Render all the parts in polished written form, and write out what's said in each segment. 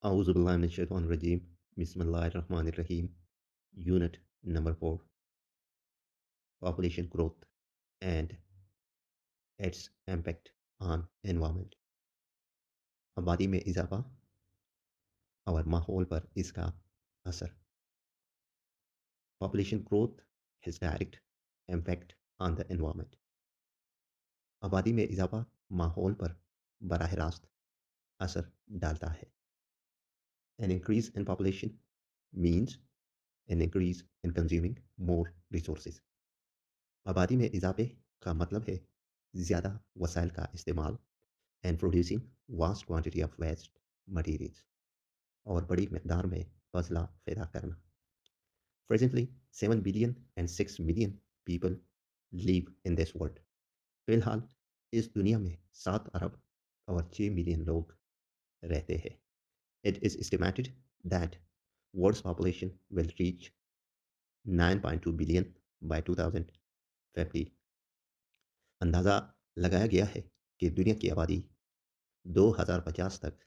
Auzubillahiminash-shaytanir-rajeem. Bismillahir-Rahmanir-Rahim. Unit number 4, Population Growth and its Impact on Environment. आबादी में इजाफा और माहौल पर इसका असर. Population growth has direct impact on the environment. आबादी में इजाफा माहौल पर बराह रास्त असर डालता है. An increase in population means an increase in consuming more resources. आबादी में इजाफे का मतलब है ज़्यादा वसाइल का इस्तेमाल and producing vast quantity of waste materials और बड़ी मकदार में फजला पैदा करना. Presently, 7 billion and 6 million people live in this world. फिलहाल इस दुनिया में 7 अरब और 6 मिलियन लोग रहते हैं. It is estimated that world's population will reach 9.2 billion by 2050. अंदाज़ा लगाया गया है कि दुनिया की आबादी 2050 तक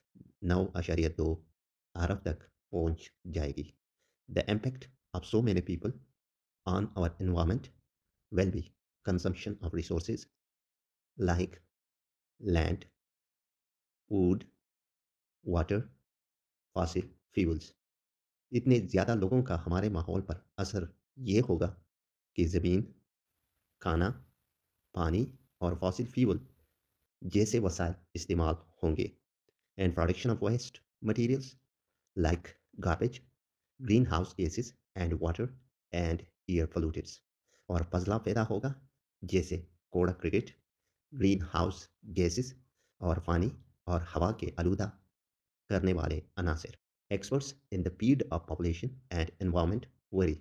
9.2 अरब तक पहुंच जाएगी. The impact of so many people on our environment will be consumption of resources like land, wood, water, fossil fuels. इतने ज़्यादा लोगों का हमारे माहौल पर असर ये होगा कि ज़मीन, खाना, पानी और फॉसिल फ्यूल जैसे वसाइल इस्तेमाल होंगे. And production of waste materials like garbage, greenhouse gases and water and air pollutants. और फजला पैदा होगा जैसे कूड़ा क्रिकेट, ग्रीन हाउस गैसेस और पानी और हवा के आलूदा करने वाले अनासर. Experts in the field of population and environment worry.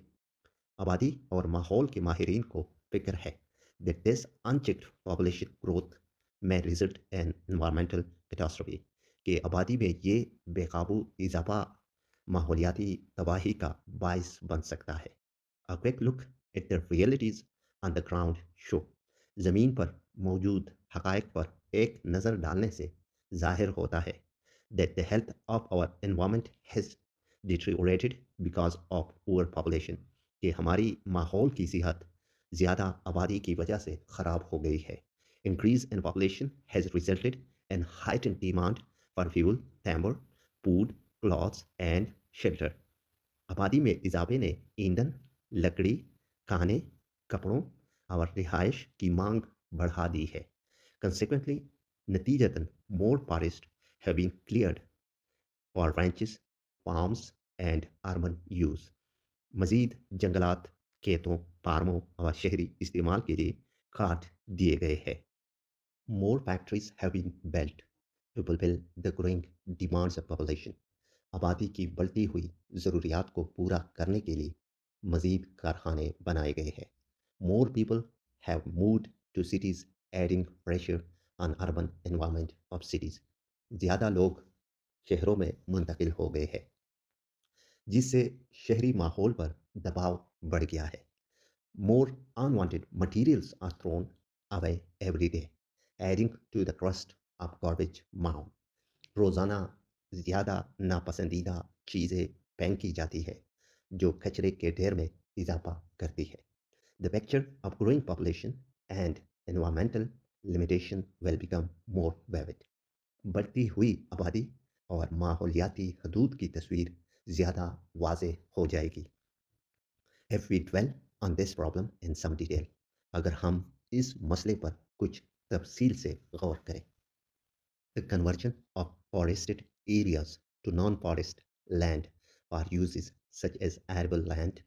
आबादी और माहौल के माहिरीन को फिक्र है that this unchecked population growth may result in environmental catastrophe. कि आबादी में ये बेकाबू इजाफा माहौलियाती तबाही का बायस बन सकता है. A quick look at the realities on the ground show. ज़मीन पर मौजूद हकायक पर एक नज़र डालने से जाहिर होता है that the health of our environment has deteriorated because of poor population. कि हमारी माहौल की सेहत ज़्यादा आबादी की वजह से ख़राब हो गई है. Increase in population has resulted in heightened demand for fuel, timber, food, clothes and shelter. आबादी में इजाफे ने ईंधन, लकड़ी, खाने, कपड़ों और रिहाइश की मांग बढ़ा दी है. Consequently, नतीजतन more forests have been cleared for ranches, farms and urban use. मज़ीद जंगलात खेतों, फार्मों और शहरी इस्तेमाल के लिए काट दिए गए हैं. More factories have been built to fulfill the growing demands of population. आबादी की बढ़ती हुई ज़रूरियात को पूरा करने के लिए मज़ीद कारखाने बनाए गए हैं. More people have moved to cities adding pressure on urban environment of cities. ज़्यादा लोग शहरों में मुंतकिल हो गए हैं जिससे शहरी माहौल पर दबाव बढ़ गया है. More unwanted materials are thrown away every day, adding to the crust of garbage mound. रोज़ाना ज़्यादा नापसंदीदा चीज़ें फेंकी जाती है जो कचरे के ढेर में इजाफा करती है. The picture of growing population and environmental limitation will become more vivid. बढ़ती हुई आबादी और माहौलियाती हदूद की तस्वीर ज़्यादा वाज़ेह हो जाएगी. If we dwell on this problem in some detail, अगर हम इस मसले पर कुछ तफसील से गौर करें. The conversion of forested areas to non-forest land for uses such as arable land,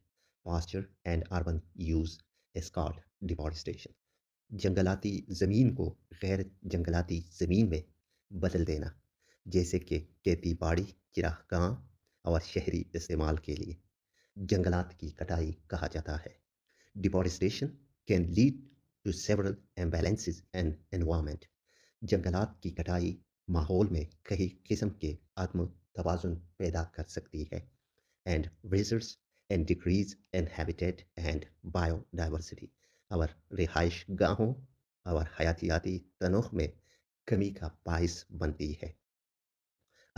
pasture and urban use is called deforestation. जंगलाती ज़मीन को गैर जंगलाती ज़मीन में बदल देना जैसे कि खेती बाड़ी, चिरागाह और शहरी इस्तेमाल के लिए जंगलात की कटाई कहा जाता है. Deforestation can lead to several imbalances in environment. जंगलात की कटाई माहौल में कई किस्म के आत्म तवाज़ुन पैदा कर सकती है and results in decrease in habitat and biodiversity. और रिहाइश गाहों और हयातियाती तनोह में कमी का बायस बनती है.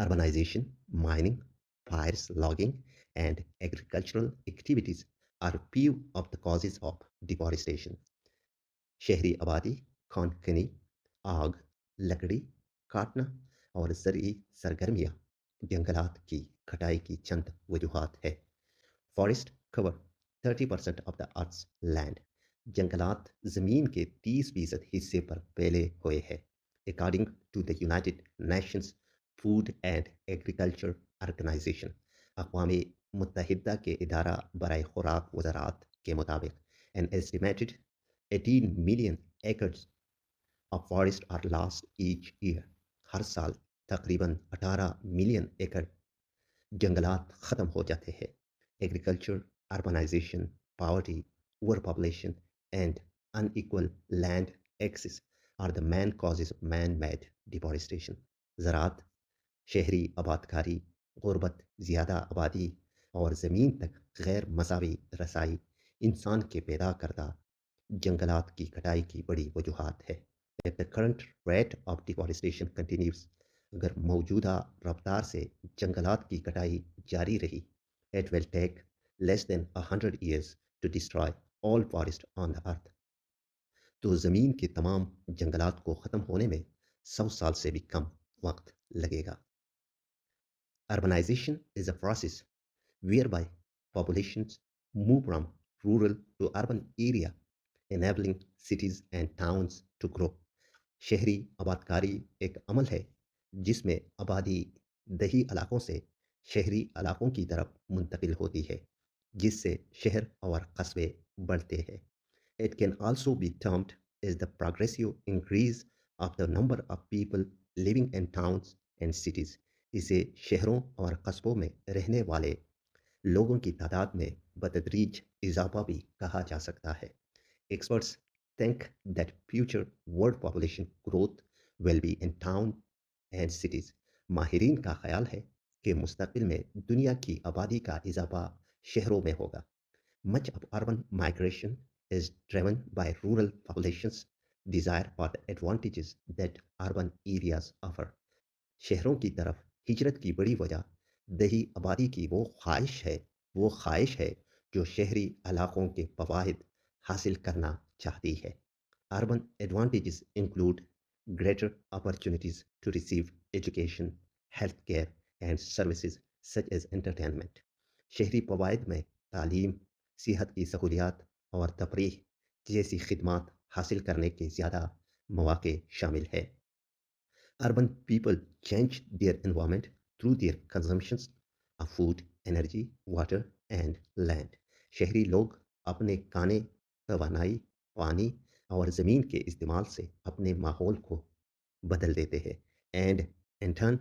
Urbanization, mining, fires, logging, and agricultural activities are few of the causes of deforestation. शहरी आबादी, खनखनी, आग, लकड़ी काटना और ज़रूरी सरगर्मियाँ जंगलात की कटाई की चंद वजूहात है। Forest cover 30% of the earth's land. जंगलात ज़मीन के 30% हिस्से पर फैले हुए हैं। According to the United Nations Food and Agriculture Organization, अक़वाम मुत्तहिदा के इदारा बराए खुराक वज़ारात के मुताबिक, एन एस्टिमेटेड 18 मिलियन एकड़ of forest are lost each year. हर साल तकरीबन 18 मिलियन एकड़ जंगलात ख़त्म हो जाते हैं। Agriculture, urbanisation, poverty, overpopulation and unequal land access are the main causes of man made deforestation. ज़राअत, शहरी आबादकारी, गुर्बत, ज़्यादा आबादी और ज़मीन तक गैर मसावी रसाई इंसान के पैदा करदा जंगलात की कटाई की बड़ी वजूहात है। If the current rate of deforestation continues, अगर मौजूदा रफ्तार से जंगलात की कटाई जारी रही, it will take less than 100 years to destroy all forest on the earth. तो ज़मीन के तमाम जंगलात को ख़त्म होने में 100 साल से भी कम वक्त लगेगा। Urbanization is a process whereby populations move from rural to urban area, enabling cities and towns to grow. शहरी आबादकारी एक अमल है जिसमें आबादी दही इलाकों से शहरी इलाकों की तरफ मुंतकिल होती है, जिससे शहर और कस्बे बढ़ते हैं। It can also be termed as the progressive increase of the number of people living in towns and cities. इसे शहरों और कस्बों में रहने वाले लोगों की तादाद में बतदरीज इजाफा भी कहा जा सकता है। Experts think that future world population growth will be in town and cities. माहिरीन का ख्याल है कि मुस्तकबिल में दुनिया की आबादी का इजाफा शहरों में होगा। Much of urban migration is driven by rural populations' desire for the advantages that urban areas offer. शहरों की तरफ हिजरत की बड़ी वजह दही आबादी की वो ख्वाहिश है जो शहरी इलाकों के फवाइद हासिल करना चाहती है। Urban advantages include greater opportunities to receive education, healthcare, and services such as entertainment. शहरी फवाइद में तालीम, सेहत की सहूलियात और तफरीह जैसी खिदमात हासिल करने के ज़्यादा मौके शामिल है। Urban people change their environment through their consumptions of food, energy, water, and land. शहरी लोग अपने खाने, तवानाई, पानी और ज़मीन के इस्तेमाल से अपने माहौल को बदल देते हैं। एंड इन टर्न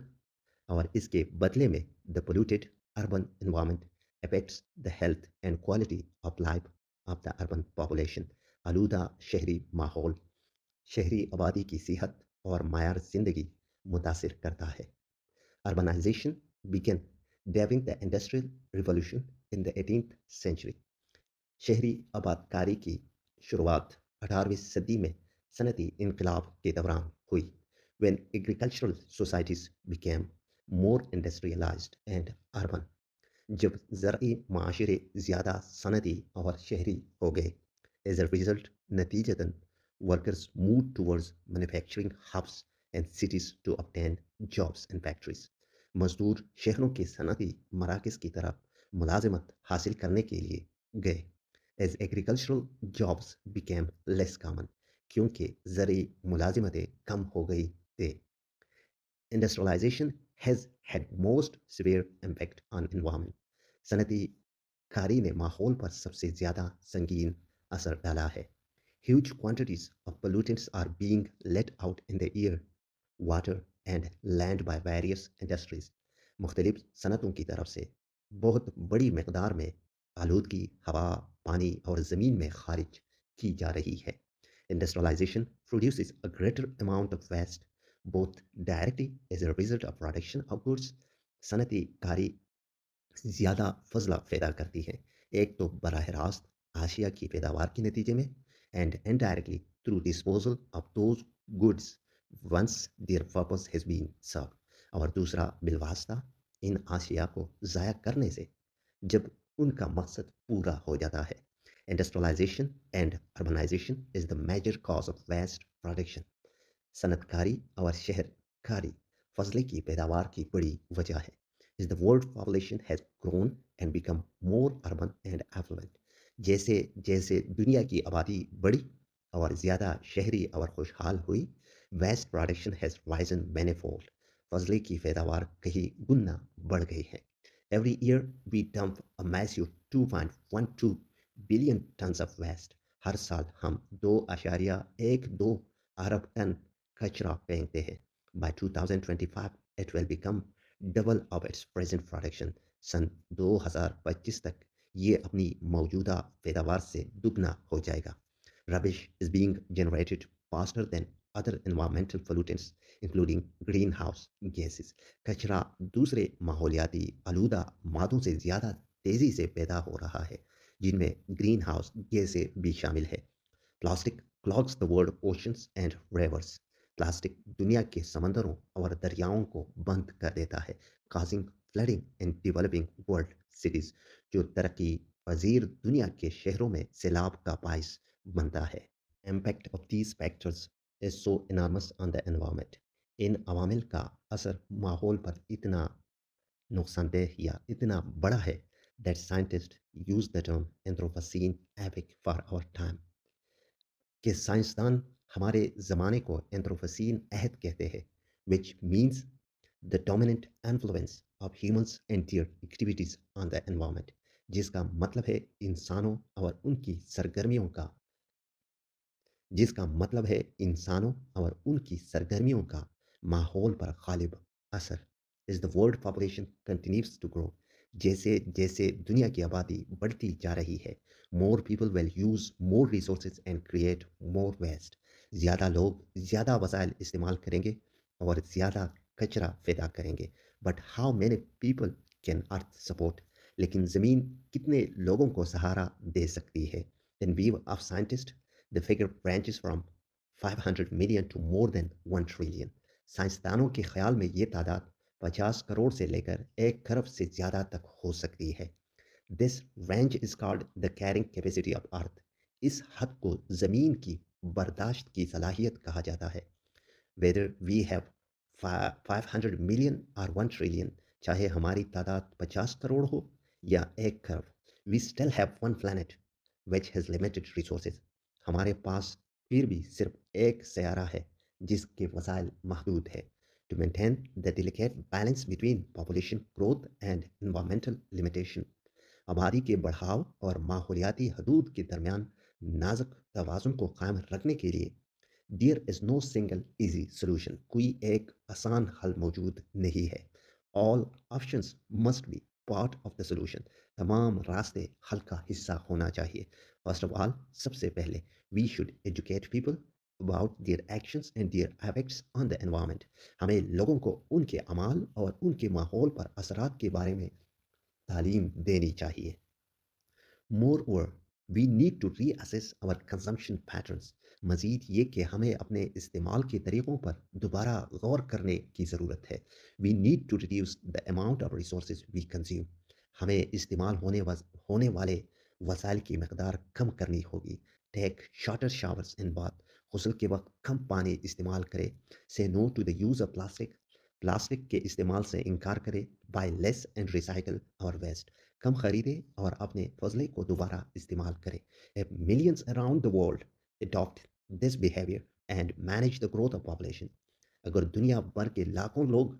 और इसके बदले में the polluted urban environment affects the health and quality of life of the urban population. आलूदा शहरी माहौल शहरी आबादी की सेहत और मायार ज़िंदगी मुतासिर करता है। Urbanization began during the Industrial Revolution in the 18th century. शहरी आबादकारी की शुरुआत 18वीं सदी में सनती इनकलाब के दौरान हुई, when agricultural societies became more industrialized and urban. जब ज़रई माशरे ज़्यादा सनती और शहरी हो गए। As a result, नतीजतन workers moved towards manufacturing hubs and cities to obtain jobs and factories. मजदूर शहरों के सनती मराकज़ की तरफ मुलाजमत हासिल करने के लिए गए। As agricultural jobs became less common, क्योंकि ज़रई मुलाजिमतें कम हो गई थे। Industrialization has had most severe impact on environment. सनती कारी ने माहौल पर सबसे ज़्यादा संगीन असर डाला है। Huge quantities of pollutants are being let out in the air, water and land by various industries. मुख्तलिफ सनतों की तरफ से बहुत बड़ी मकदार में आलूदगी हवा, पानी और ज़मीन में खारिज की जा रही है। Industrialization produces a greater amount of waste both directly as a result of production of goods. सनती कारी ज़्यादा फजला पैदा करती है, एक तो बराह रास्त आशिया की पैदावार के नतीजे में and indirectly through disposal of those goods once their purpose has been serve, और दूसरा बिलवास्ता इन आशिया को ज़ाया करने से जब उनका मकसद पूरा हो जाता है। Industrialisation and urbanisation is the major cause of waste production. सनतकारी और शहरकारी फसलें की पैदावार की बड़ी वजह है। Is the world population has grown and become more urban and affluent. जैसे जैसे दुनिया की आबादी बढ़ी और ज़्यादा शहरी और खुशहाल हुई, waste production has risen manifold. फसलें की पैदावार कहीं गुना बढ़ गई है। Every year we dump a massive 2.12 billion tons of waste. हर साल हम 2.12 अरब टन कचरा फेंकते हैं। By 2025, it will become double of its present production. सन 2025 तक ये अपनी मौजूदा पैदावार से दुगना हो जाएगा। Rubbish is being generated faster than other environmental pollutants, including greenhouse gases. कचरा दूसरे माहौलियाती आलूदा मादों से ज़्यादा तेज़ी से पैदा हो रहा है, जिनमें ग्रीन हाउस गैसें भी शामिल है। Plastic clogs the world oceans and reverse. Plastic दुनिया के समंदरों और दरियाओं को बंद कर देता है, causing flooding in developing world cities, जो तरक्की पजीर दुनिया के शहरों में सैलाब का बायस बनता है। Impact of these factors is so enormous on the environment. इन अवामिल का असर माहौल पर इतना नुकसानदेह या इतना बड़ा है that scientist use the term anthropocene epoch for our time, कि साइंसदान हमारे ज़माने को एंथ्रोपोसीन अहद कहते हैं, which means the dominant influence of humans and their activities on the environment, जिसका मतलब है इंसानों और उनकी सरगर्मियों का जिसका मतलब है इंसानों और उनकी सरगर्मियों का माहौल पर गालिब असर। Is the world population continues to grow. जैसे जैसे दुनिया की आबादी बढ़ती जा रही है, more people will use more resources and create more waste. ज़्यादा लोग ज़्यादा वसाइल इस्तेमाल करेंगे और ज़्यादा कचरा पैदा करेंगे। But how many people can earth support? लेकिन ज़मीन कितने लोगों को सहारा दे सकती है? इन view of scientist, the figure ranges from 500 million to more than 1 trillion. साइंसदानों के ख्याल में ये तादाद 50 करोड़ से लेकर 1 खरब से ज़्यादा तक हो सकती है। This range is called the carrying capacity of Earth. इस हद को ज़मीन की बर्दाश्त की सलाहियत कहा जाता है। Whether we have 500 million or 1 trillion, चाहे हमारी तादाद 50 करोड़ हो या 1 खरब, we still have one planet which has limited resources. हमारे पास फिर भी सिर्फ एक सयारा है जिसके वसाइल महदूद है। To maintain the delicate balance between population growth and environmental limitation, आबादी के बढ़ाव और माहौलियाती हदूद के दरमियान नाजुक तवाज़ुन को कायम रखने के लिए there is no single easy solution. कोई एक आसान हल मौजूद नहीं है। All options must be part of the solution. तमाम रास्ते हल का हिस्सा होना चाहिए। फर्स्ट ऑफ ऑल, सबसे पहले we should educate people about their actions and their effects on the environment. हमें लोगों को उनके अमाल और उनके माहौल पर असरात के बारे में तालीम देनी चाहिए। Moreover, we need to reassess our consumption patterns. मज़ीद ये कि हमें अपने इस्तेमाल के तरीक़ों पर दोबारा गौर करने की ज़रूरत है। We need to reduce the amount of resources we consume. हमें इस्तेमाल होने वाले वसाइल की मकदार कम करनी होगी। Take shorter showers and bath. गुस्ल के वक्त कम पानी इस्तेमाल करें। Say no to the use of plastic. Plastic के इस्तेमाल से इनकार करें। Buy less and recycle our waste. कम खरीदें और अपने फजले को दोबारा इस्तेमाल करें। If millions around the world adopt this behavior and manage the growth of population, अगर दुनिया भर के लाखों लोग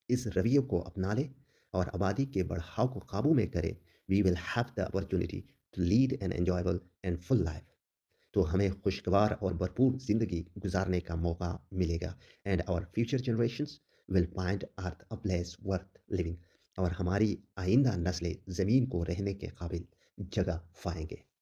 इस रवैये को अपना लें और आबादी के बढ़ाव को काबू में करें, we will have the opportunity to lead an enjoyable and full life. तो हमें खुशगवार और भरपूर ज़िंदगी गुजारने का मौका मिलेगा। And our future generations will find earth a place worth living. और हमारी आइंदा नस्लें ज़मीन को रहने के काबिल जगह पाएंगे।